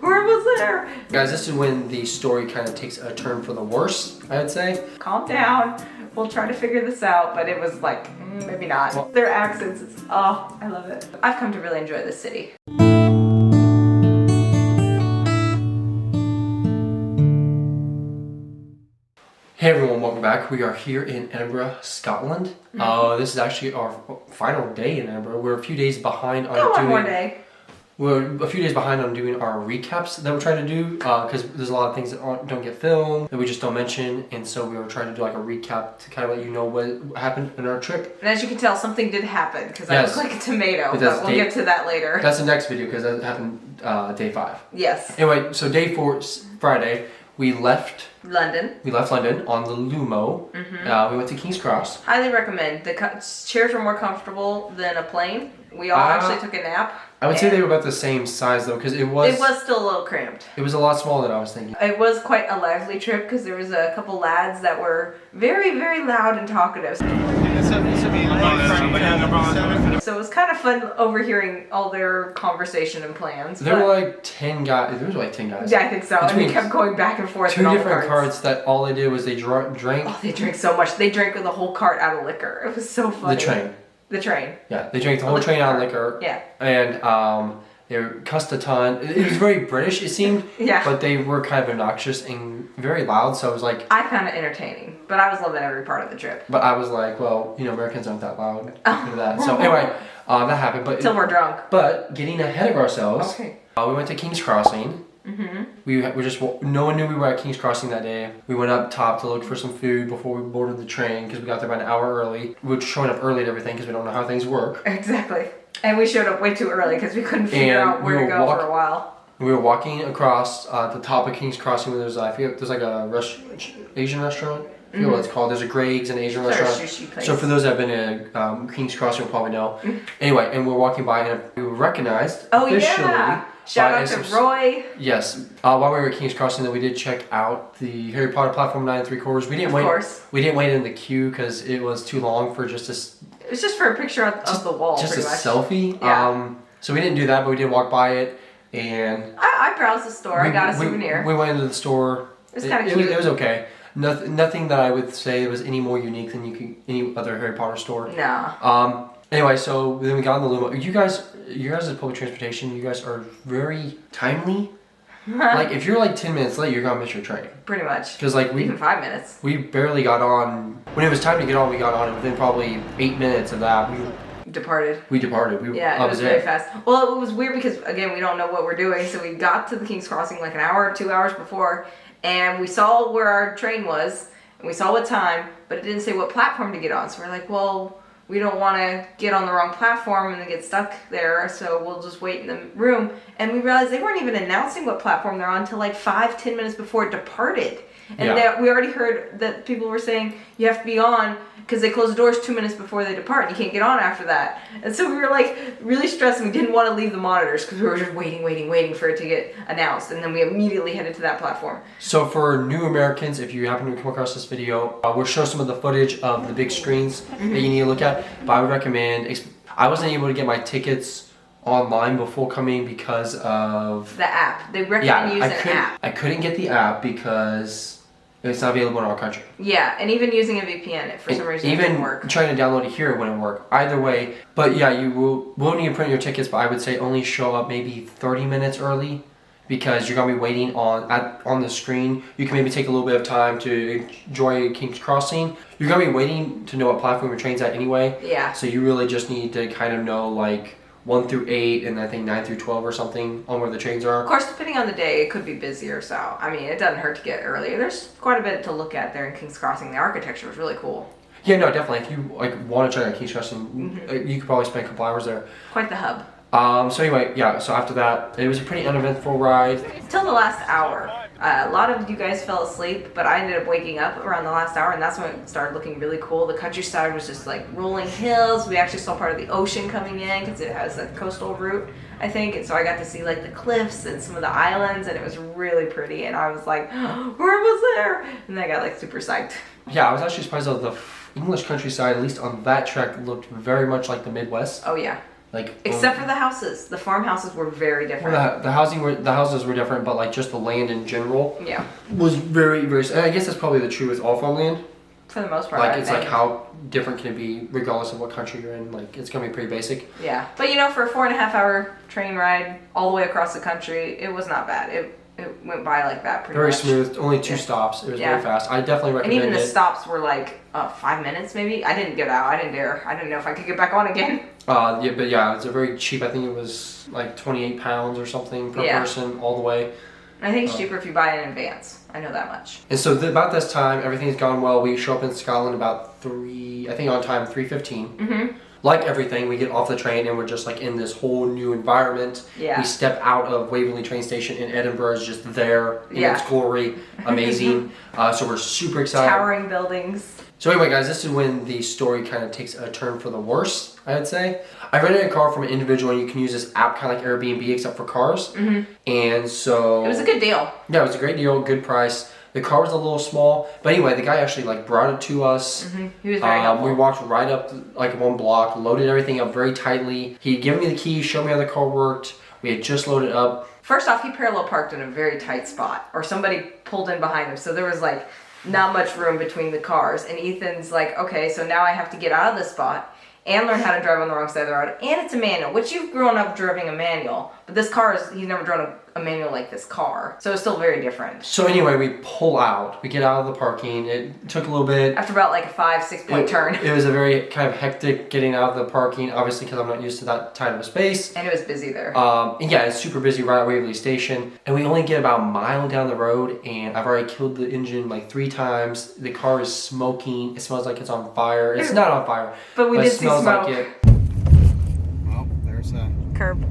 we're almost there. Guys, this is when the story kind of takes a turn for the worse, I would say. Calm down. We'll try to figure this out, but it was like, maybe not. Their accents, oh, I love it. I've come to really enjoy this city. Hey everyone, welcome back. We are here in Edinburgh, Scotland. This is actually our final day in Edinburgh. We're a few days behind on one more day. We're a few days behind on doing our recaps that we're trying to do because there's a lot of things that don't get filmed that we just don't mention, and so we were trying to do like a recap to kind of let you know what happened in our trip. And as you can tell, something did happen because I look like a tomato, but we'll get to that later. That's the next video because that happened day 5. Yes. Anyway, so day 4, Friday, we left London. We left London on the Lumo. We went to King's Cross. Highly recommend. The chairs were more comfortable than a plane. We all actually took a nap. I would say they were about the same size though, because it was still a little cramped. It was a lot smaller than I was thinking. It was quite a lively trip because there was a couple lads that were very, very loud and talkative. So it was kind of fun overhearing all their conversation and plans. There were like 10 guys. There was like 10 guys. Yeah, I think so. And they kept going back and forth. 2 different carts that all they did was they drank. Oh, they drank so much. They drank the whole cart out of liquor. It was so funny. The train. Yeah, they drank the whole train out of liquor. Yeah. And they cussed a ton. It was very British, it seemed. Yeah. But they were kind of obnoxious and very loud, so I was like... I found it entertaining, but I was loving every part of the trip. But I was like, well, you know, Americans aren't that loud. So anyway, that happened. But until we're drunk. But getting ahead of ourselves, okay. We went to King's Crossing. We just no one knew we were at King's Crossing that day. We went up top to look for some food before we boarded the train because we got there about an hour early. We were showing up early and everything because we don't know how things work. Exactly. And we showed up way too early because we couldn't figure out where to go for a while. We were walking across the top of King's Crossing where there's like a Asian restaurant. I forget what it's called. There's a Greg's, an Asian restaurant. Sushi place. So for those that have been to King's Crossing will probably know. Anyway, and we're walking by and we were recognized officially. Yeah. Shout out to Roy. Yes. While we were at King's Crossing, we did check out the Harry Potter platform 9 3/4. We didn't wait. Of course. We didn't wait in the queue because it was too long for just a. It was just for a picture of the wall. Just pretty a much. selfie. Yeah. So we didn't do that, but we did walk by it, and I browsed the store. I got a souvenir. We went into the store. It was kind of cute. It was okay. Nothing that I would say was any more unique than any other Harry Potter store. No. Anyway, so then we got on the Lumo. You guys as public transportation, you guys are very timely. Like if you're like 10 minutes late, you're gonna miss your train. Pretty much. Because like even 5 minutes. We barely got on. When it was time to get on, we got on, and within probably 8 minutes of that, we departed. Yeah, it was very fast. Well, it was weird because again, we don't know what we're doing, so we got to the King's Crossing like an hour or 2 hours before, and we saw where our train was, and we saw what time, but it didn't say what platform to get on. So we're like, well, we don't want to get on the wrong platform and then get stuck there, so we'll just wait in the room. And we realized they weren't even announcing what platform they're on until like 5-10 minutes before it departed. And we already heard that people were saying you have to be on because they close the doors 2 minutes before they depart and you can't get on after that. And so we were like really stressed and we didn't want to leave the monitors because we were just waiting for it to get announced, and then we immediately headed to that platform. So for new Americans, if you happen to come across this video, we'll show some of the footage of the big screens that you need to look at, but I would recommend, I wasn't able to get my tickets online before coming because of the app. They recommend using an app. I couldn't get the app because it's not available in our country. Yeah, and even using a VPN, for some reason it didn't work. Even trying to download it here, it wouldn't work. Either way, but yeah, you will need to print your tickets, but I would say only show up maybe 30 minutes early because you're going to be waiting on the screen. You can maybe take a little bit of time to enjoy King's Crossing. You're going to be waiting to know what platform your train's at anyway. Yeah. So you really just need to kind of know like 1 through 8 and I think 9 through 12 or something on where the trains are. Of course, depending on the day, it could be busier, so I mean, it doesn't hurt to get earlier. There's quite a bit to look at there in King's Crossing. The architecture was really cool. Yeah, no, definitely. If you like want to try out King's Crossing, you could probably spend a couple hours there. Quite the hub. So anyway, yeah, so after that, it was a pretty uneventful ride. Till the last hour. A lot of you guys fell asleep, but I ended up waking up around the last hour, and that's when it started looking really cool. The countryside was just like rolling hills. We actually saw part of the ocean coming in because it has a coastal route, I think. And so I got to see like the cliffs and some of the islands, and it was really pretty. And I was like, oh, we're almost there. And then I got like super psyched. Yeah, I was actually surprised that the English countryside, at least on that trek, looked very much like the Midwest. Oh yeah. Like except for the houses. The farmhouses were very different. Well, the houses were different, but like just the land in general was very, very. And I guess that's probably the truth with all farmland. For the most part, like it's like how different can it be regardless of what country you're in. Like it's gonna be pretty basic. Yeah, but for a 4.5 hour train ride all the way across the country, it was not bad. It went by like that pretty very much. smooth. Only 2 stops. It was very fast. I definitely recommend it. And even the stops were like 5 minutes maybe. I didn't get out. I didn't dare. I didn't know if I could get back on again. It's a very cheap. I think it was like 28 pounds or something per person all the way. I think it's cheaper if you buy it in advance. I know that much. And so about this time, everything's gone well. We show up in Scotland about 3:15. Mm-hmm. Like everything, we get off the train and we're just like in this whole new environment. Yeah. We step out of Waverley train station and Edinburgh is just there in its glory. Amazing. So we're super excited. Towering buildings. So anyway, guys, this is when the story kind of takes a turn for the worse, I would say. I rented a car from an individual, and you can use this app kind of like Airbnb, except for cars. Mm-hmm. And so... It was a good deal. Yeah, it was a great deal, good price. The car was a little small, but anyway, the guy actually like brought it to us. Mm-hmm. He was very helpful. We walked right up like 1 block, loaded everything up very tightly. He'd given me the keys, showed me how the car worked. We had just loaded up. First off, he parallel parked in a very tight spot, or somebody pulled in behind him, so there was like not much room between the cars. And Ethan's like, okay, so now I have to get out of this spot and learn how to drive on the wrong side of the road. And it's a manual, which you've grown up driving a manual, but this car he's never driven a manual like this car. So it's still very different. So anyway, we pull out. We get out of the parking. It took a little bit. After about like a 5-6 point turn. It was a very kind of hectic getting out of the parking, obviously because I'm not used to that tight of a space. And it was busy there. And yeah, it's super busy right at Waverley Station. And we only get about a mile down the road and I've already killed the engine like 3 times. The car is smoking. It smells like it's on fire. It's not on fire. But we did it see smells smoke. like it. Well, there's a Curb.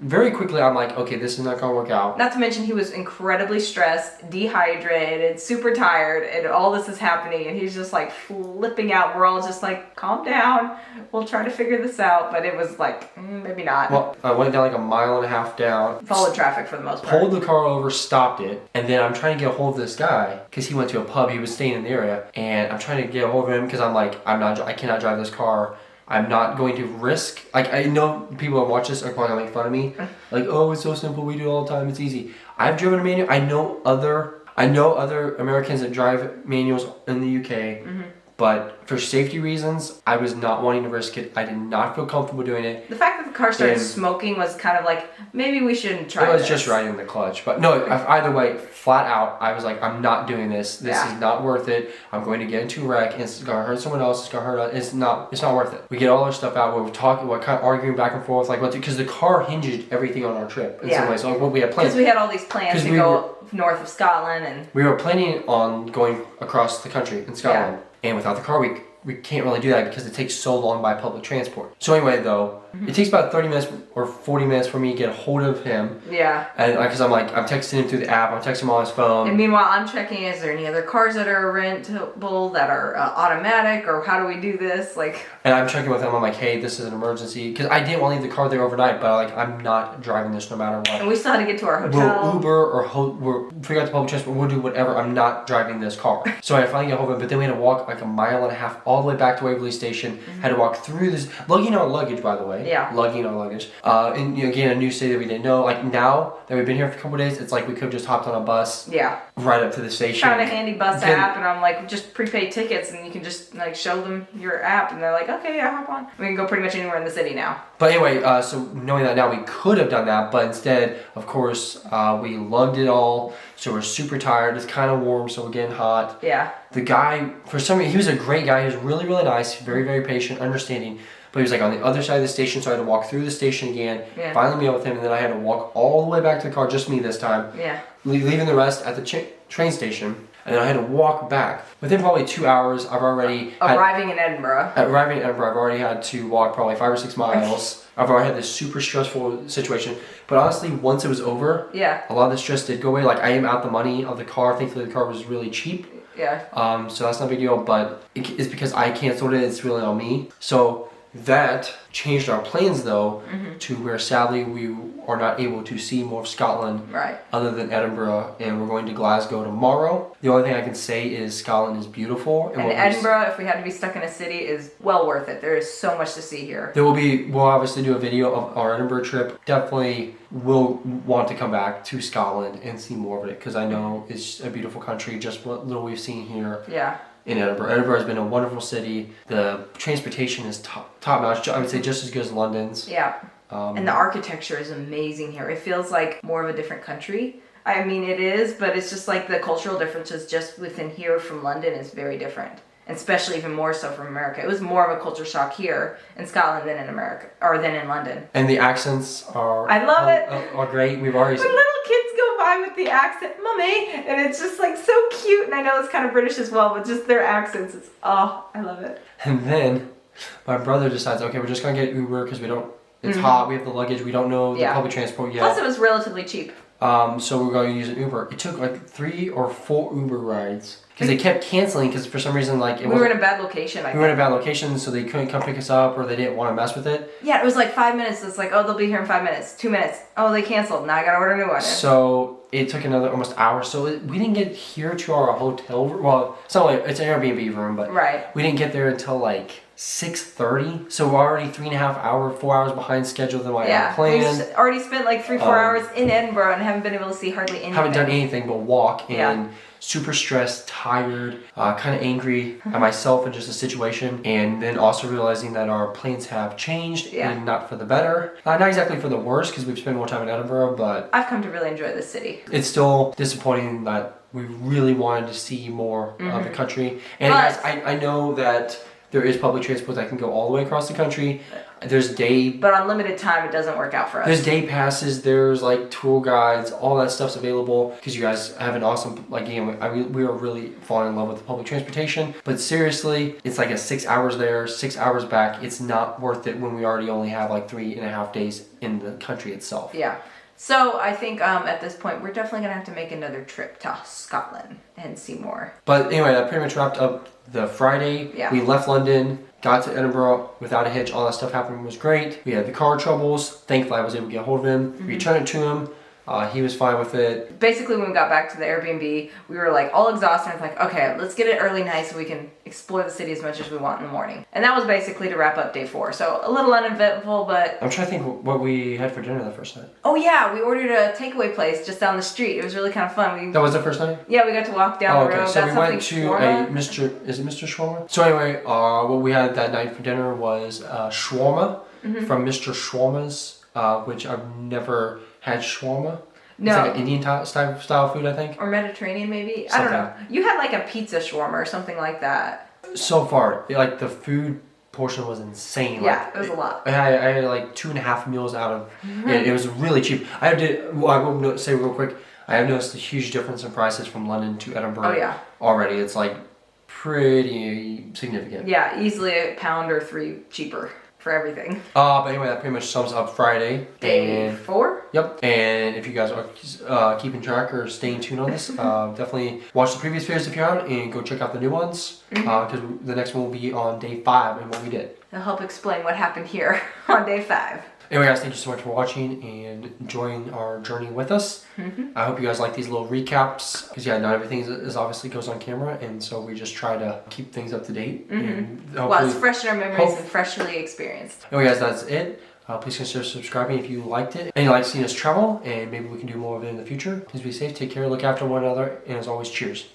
Very quickly, I'm like, okay, this is not gonna work out. Not to mention he was incredibly stressed, dehydrated, super tired, and all this is happening, and he's just like flipping out. We're all just like, calm down, we'll try to figure this out. But it was like, maybe not. Well, I went down like a mile and a half down. Followed traffic for the most part. Pulled the car over, stopped it, and then I'm trying to get a hold of this guy because he went to a pub. He was staying in the area, and I'm trying to get a hold of him because I'm like, I cannot drive this car. I'm not going to risk, like I know people that watch this are probably gonna make fun of me. Like, oh, it's so simple, we do it all the time, it's easy. I've driven a manual, I know other Americans that drive manuals in the UK, but for safety reasons, I was not wanting to risk it. I did not feel comfortable doing it. The fact that the car started smoking was kind of like, maybe we shouldn't try this. It was just riding the clutch. But no, either way, flat out, I was like, I'm not doing this. This is not worth it. I'm going to get into a wreck. And it's going to hurt someone else. It's going to hurt us. It's not worth it. We get all our stuff out. We're talking, we're kind of arguing back and forth. Like, because the car hinged everything on our trip in some ways. So like what we had planned. Because we had all these plans to go north of Scotland. And we were planning on going across the country in Scotland. Yeah. And without the car, we can't really do that because it takes so long by public transport. So anyway, though, it takes about 30 minutes or 40 minutes for me to get a hold of him. Yeah. And because I'm texting him through the app, I'm texting him on his phone. And meanwhile, I'm checking, is there any other cars that are rentable, that are automatic, or how do we do this? And I'm checking with him, I'm like, hey, this is an emergency. Because I didn't want to leave the car there overnight, but I'm not driving this no matter what. And we still had to get to our hotel. We'll Uber or we'll figure out the public transport, we'll do whatever. I'm not driving this car. So I finally get a hold of him, but then we had to walk like a mile and a half all the way back to Waverley Station. Had to walk through this, lugging our luggage, by the way. Yeah. Lugging our luggage. And again, a new city that we didn't know. Like now that we've been here for a couple of days, it's like we could have just hopped on a bus. Yeah. Right up to the station. Found a handy bus app, and I'm like, just prepaid tickets, and you can just show them your app, and they're like, okay, yeah, hop on. We can go pretty much anywhere in the city now. But anyway, so knowing that now, we could have done that, but instead, of course, we lugged it all. So we're super tired. It's kind of warm, so we're getting hot. Yeah. The guy, for some reason, he was a great guy. He was really, really nice, very, very patient, understanding. But he was on the other side of the station, so I had to walk through the station again. Yeah. Finally meet with him, and then I had to walk all the way back to the car, just me this time. Yeah. Leaving the rest at the train station, and then I had to walk back. Within probably 2 hours, I've already arriving in Edinburgh. I've already had to walk probably 5 or 6 miles. I've already had this super stressful situation. But honestly, once it was over, a lot of the stress did go away. I am out the money of the car. Thankfully, the car was really cheap. Yeah. So that's not a big deal. But it's because I canceled it. It's really on me. So That changed our plans though to where sadly we are not able to see more of Scotland Right. other than Edinburgh, and we're going to Glasgow tomorrow. The only thing I can say is Scotland is beautiful. And Edinburgh, if we had to be stuck in a city, is well worth it. There is so much to see here. We'll obviously do a video of our Edinburgh trip. Definitely will want to come back to Scotland and see more of it because I know it's a beautiful country, just what little we've seen here. Yeah. In Edinburgh. Edinburgh has been a wonderful city. The transportation is top notch. I would say just as good as London's. Yeah. And the architecture is amazing here. It feels like more of a different country. I mean, it is, but it's just like the cultural differences just within here from London is very different. And especially even more so from America. It was more of a culture shock here in Scotland than in America, or than in London. And the accents are... I love it. Are great. We've already... When little kids go by with the accent, Mummy, and it's just like so cute. And I know it's kind of British as well, but just their accents, it's, oh, I love it. And then my brother decides, okay, we're just going to get Uber because we don't... It's hot, we have the luggage, we don't know the public transport yet. Plus it was relatively cheap. So we're going to use an Uber. It took like 3 or 4 Uber rides because they kept canceling because for some reason like we were in a bad location. We were in a bad location, so they couldn't come pick us up or they didn't want to mess with it. Yeah, it was like 5 minutes. It's like, oh, they'll be here in 5 minutes. 2 minutes. Oh, they canceled. Now I gotta order a new one. So it took another almost hour. So we didn't get here to our hotel room. Well, it's not like it's an Airbnb room, but we didn't get there until like 6:30. So we're already 3.5 hours, 4 hours behind schedule than what I had planned. We already spent like 3-4 hours in Edinburgh and haven't been able to see hardly anything. Haven't done anything but walk and super stressed, tired, kind of angry at myself and just the situation. And then also realizing that our plans have changed and not for the better. Not exactly for the worse because we've spent more time in Edinburgh, but I've come to really enjoy this city. It's still disappointing that we really wanted to see more of the country. And guys, I know that there is public transport that can go all the way across the country. There's But on limited time, it doesn't work out for us. There's day passes, there's like tour guides, all that stuff's available because you guys have an awesome, like, we are really falling in love with the public transportation. But seriously, it's like 6 hours there, 6 hours back. It's not worth it when we already only have like 3.5 days in the country itself. Yeah. So I think at this point, we're definitely going to have to make another trip to Scotland and see more. But anyway, that pretty much wrapped up the Friday. Yeah. We left London, got to Edinburgh without a hitch. All that stuff happened, was great. We had the car troubles. Thankfully, I was able to get a hold of him, return it to him. He was fine with it. Basically, when we got back to the Airbnb, we were like all exhausted. And like, okay, let's get it early night so we can explore the city as much as we want in the morning. And that was basically to wrap up day 4. So a little uneventful, but... I'm trying to think what we had for dinner the first night. Oh yeah, we ordered a takeaway place just down the street. It was really kind of fun. That was the first night? Yeah, we got to walk down the road. So we went to is it Mr. Shawarma? So anyway, what we had that night for dinner was shawarma from Mr. Shawarma's, which I've never had shawarma. No. It's like an Indian style food, I think. Or Mediterranean, maybe. I don't know. You had like a pizza shawarma or something like that. So far, like the food portion was insane. Yeah, it was a lot. I had like 2.5 meals out of it. It was really cheap. I will say real quick, I have noticed a huge difference in prices from London to Edinburgh. Oh yeah. Already, it's like pretty significant. Yeah, easily £1 or $3 cheaper for everything. But anyway, that pretty much sums up Friday. Day 4? Yep. And if you guys are keeping track or staying tuned on this, definitely watch the previous videos if you haven't and go check out the new ones because the next one will be on day 5 and what we did. It'll help explain what happened here on day 5. Anyway guys, thank you so much for watching and enjoying our journey with us. I hope you guys like these little recaps because not everything is obviously goes on camera, and so we just try to keep things up to date. And well, it's fresh in our memories and freshly experienced. Anyway guys, that's it. Please consider subscribing if you liked it and you like seeing us travel, and maybe we can do more of it in the future. Please be safe, take care, look after one another, and as always, cheers.